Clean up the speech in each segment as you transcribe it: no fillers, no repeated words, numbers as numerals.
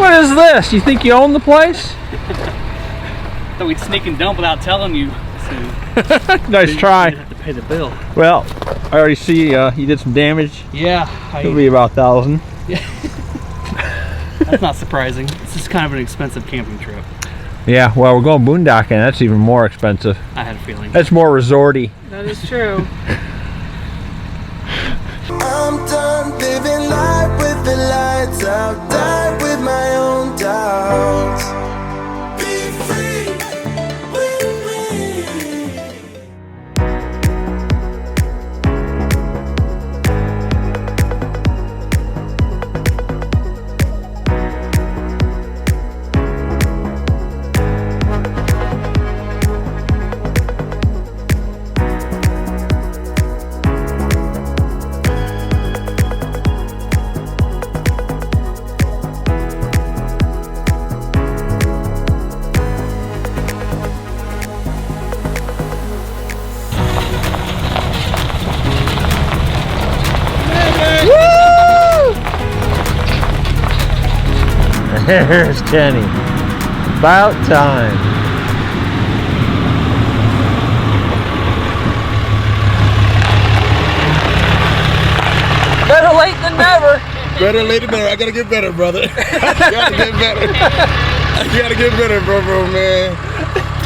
What is this? You think you own the place? Thought we'd sneak and dump without telling you. So Nice try. you'd have to pay the bill. Well, I already see you did some damage. Yeah. It'll be about 1,000. That's not surprising. This is kind of an expensive camping trip. Yeah, well, we're going boondocking. That's even more expensive. I had a feeling. That's more resorty. That is true. I'm done living life with the lights out, die with my own doubts. Be free with me. There's Kenny. About time. Better late than never. Better late than never. I gotta get better, brother. I gotta get better. I gotta get better, bro, man.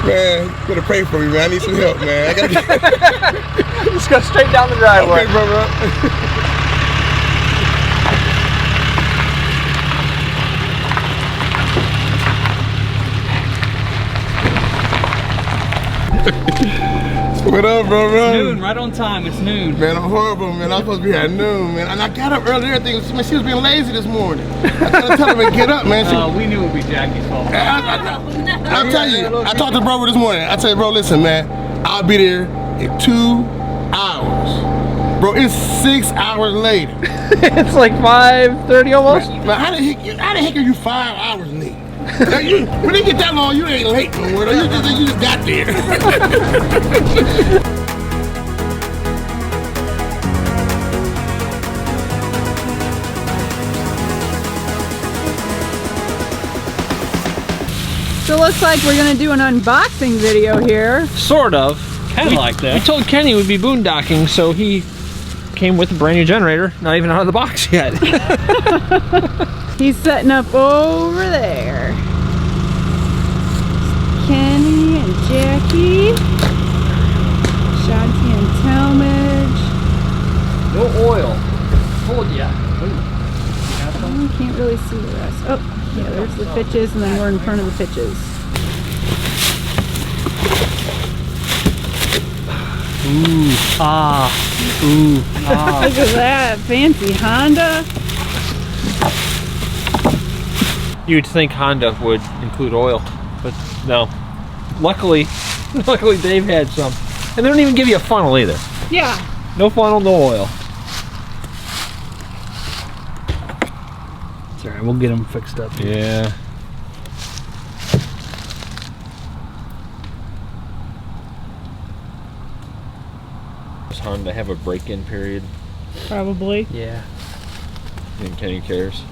Man, you better pray for me, man. I need some help, man. I gotta get. Just go straight down the driveway. Okay, bro. What up, bro? Noon, right on time. It's noon. Man, I'm horrible, man. I'm supposed to be at noon, man. And I got up earlier. Everything. Man, she was being lazy this morning. I tried to tell her to get up, man. We knew it would be Jackie's fault. I'll tell you. I talked to bro this morning. I tell you, bro, listen, man. I'll be there in 2 hours. Bro, it's 6 hours later. It's like 5:30 almost. Man, how the heck are you 5 hours late? When you get that long, you ain't late no more. You just got there. So it looks like we're gonna do an unboxing video here. Sort of. Kind of like that. We told Kenny we'd be boondocking, so he came with a brand new generator, not even out of the box yet. He's setting up over there. Kenny and Jackie. Shanti and Talmadge. No oil. Told ya. Oh, can't really see the rest. Oh, yeah, there's the pitches, and then we're in front of the pitches. Ooh. Ah. Ooh. Ah. Look at that fancy Honda. You'd think Honda would include oil, but no. Luckily Dave had some. And they don't even give you a funnel either. Yeah. No funnel, no oil. It's alright, we'll get them fixed up. Yeah. Does Honda have a break-in period? Probably. Yeah. Think Kenny cares?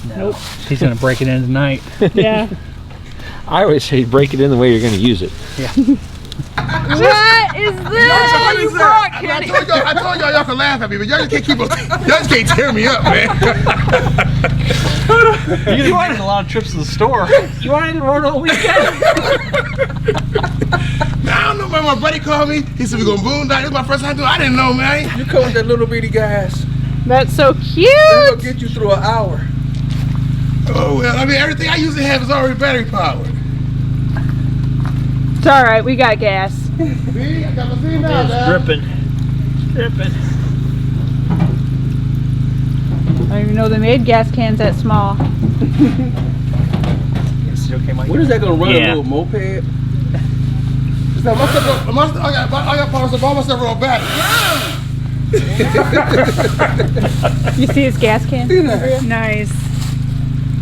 No. He's gonna break it in tonight. Yeah. I always say break it in the way you're going to use it. Yeah. What is this? You brought Kenny. I told y'all can laugh at me, but y'all just can't keep up. Y'all just can't tear me up, man. You're gonna make a lot of trips to the store. You wanted to run all weekend? I don't know, man. My buddy called me. He said, we're going to boondock. This is my first time doing it. I didn't know, man. You come with that little bitty gas. That's so It's cute. gonna get you through an hour. Oh, well, I mean, everything I usually have is already battery powered. It's all right. We got gas. See? I got my thing now, It's Dad. dripping. Dripping. I don't even know they made gas cans that small. What is that gonna run Yeah. a little moped? So I got power stuff. All my stuff are on battery. You see his gas can? Nice.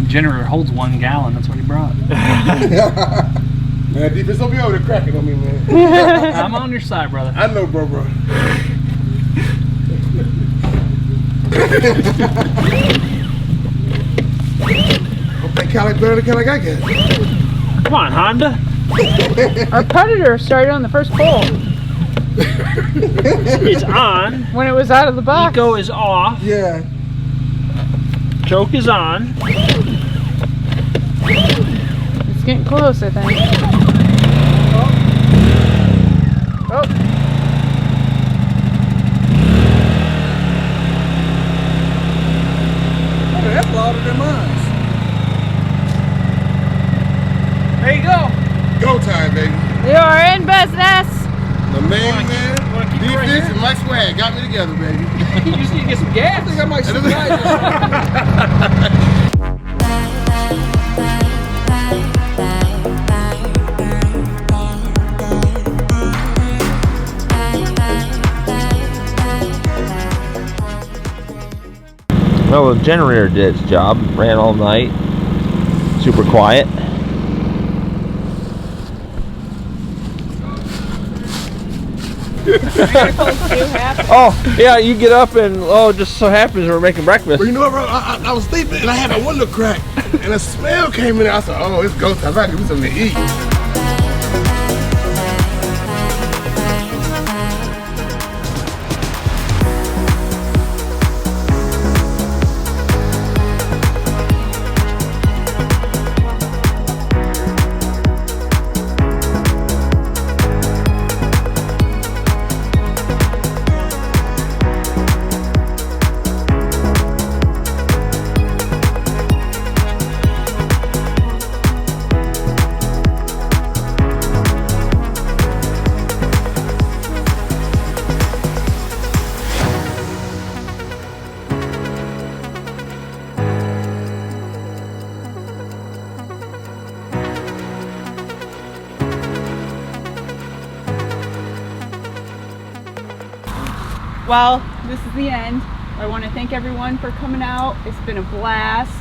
Generator holds 1 gallon. That's what he brought. Man, defense don't be over there cracking on me, man. I'm on your side, brother. I know, bro. Hope that Cadillac better than the Cadillac I got. Come on, Honda. Our Predator started on the first pull It's on. when it was out of the box. Eco is off. Yeah. Choke is on. It's getting close, I think. Oh. Oh, that's louder than mine. There you go. Go time, baby. You are in business. The man. Wanna keep it right Defense here? and my swag got me together, baby. You just need to get some gas. I think I might see right. Well, the generator did its job. Ran all night. Super quiet. Oh, yeah, you get up and, oh, just so happens we're making breakfast. But you know what, bro? I was sleeping and I had a window crack and a smell came in. I said, oh, it's go time. I gotta give me something to eat. Well, this is the end. I want to thank everyone for coming out. It's been a blast.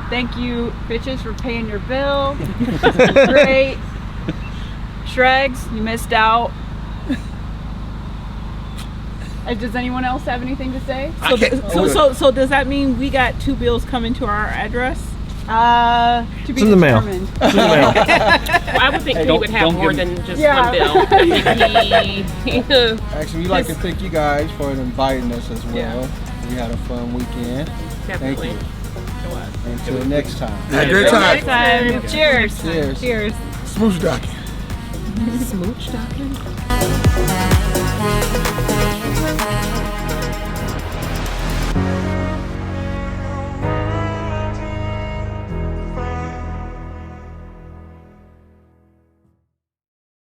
Thank you, bitches, for paying your bill. Great. Shregs, you missed out. Does anyone else have anything to say? So does that mean we got 2 bills coming to our address? To be in the mail. determined. It's in the mail. I would think Hey, we would have don't more give than just Yeah. one bill. Actually, we'd like to thank you guys for inviting us as well. Yeah. We had a fun weekend. Definitely. Thank It was. you. Until next time. Had a great time. Next time. Cheers. Cheers. Cheers. Smooch docking. Smooch docking?